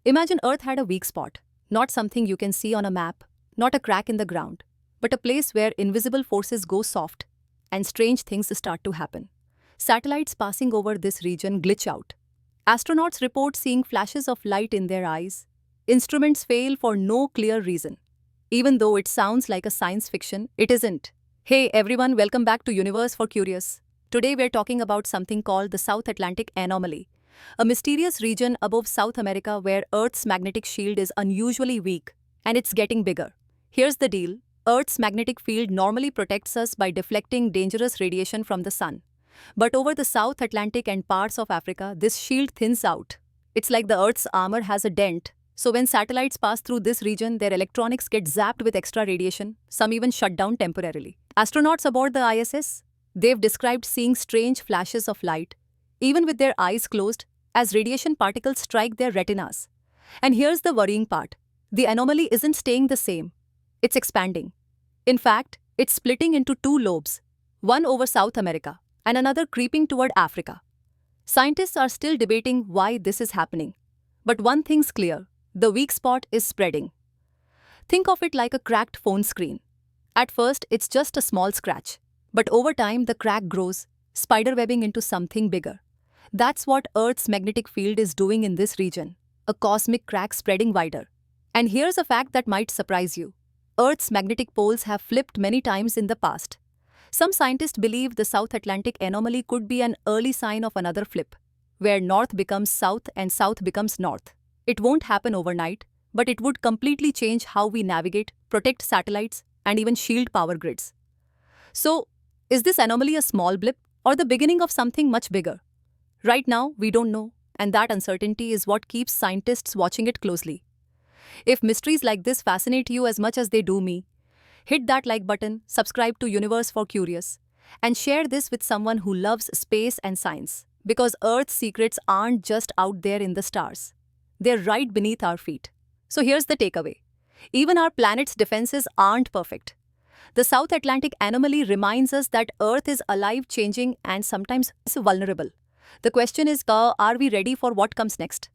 Imagine Earth had a weak spot, not something you can see on a map, not a crack in the ground, but a place where invisible forces go soft and strange things start to happen. Satellites passing over this region glitch out. Astronauts report seeing flashes of light in their eyes. Instruments fail for no clear reason. Even though it sounds like a science fiction, it isn't. Hey everyone, welcome back to Universe for Curious. Today we're talking about something called the South Atlantic Anomaly, a mysterious region above South America where Earth's magnetic shield is unusually weak, and it's getting bigger. Here's the deal. Earth's magnetic field normally protects us by deflecting dangerous radiation from the sun. But over the South Atlantic and parts of Africa, this shield thins out. It's like the Earth's armor has a dent. So when satellites pass through this region, their electronics get zapped with extra radiation, some even shut down temporarily. Astronauts aboard the ISS, they've described seeing strange flashes of light, even with their eyes closed, as radiation particles strike their retinas. And here's the worrying part. The anomaly isn't staying the same. It's expanding. In fact, it's splitting into two lobes, one over South America and another creeping toward Africa. Scientists are still debating why this is happening. But one thing's clear, the weak spot is spreading. Think of it like a cracked phone screen. At first, it's just a small scratch. But over time, the crack grows, spiderwebbing into something bigger. That's what Earth's magnetic field is doing in this region, a cosmic crack spreading wider. And here's a fact that might surprise you. Earth's magnetic poles have flipped many times in the past. Some scientists believe the South Atlantic anomaly could be an early sign of another flip, where north becomes south and south becomes north. It won't happen overnight, but it would completely change how we navigate, protect satellites, and even shield power grids. So, is this anomaly a small blip or the beginning of something much bigger? Right now, we don't know, and that uncertainty is what keeps scientists watching it closely. If mysteries like this fascinate you as much as they do me, hit that like button, subscribe to Universe for Curious, and share this with someone who loves space and science. Because Earth's secrets aren't just out there in the stars. They're right beneath our feet. So here's the takeaway. Even our planet's defenses aren't perfect. The South Atlantic anomaly reminds us that Earth is alive, changing, and sometimes vulnerable. The question is, are we ready for what comes next?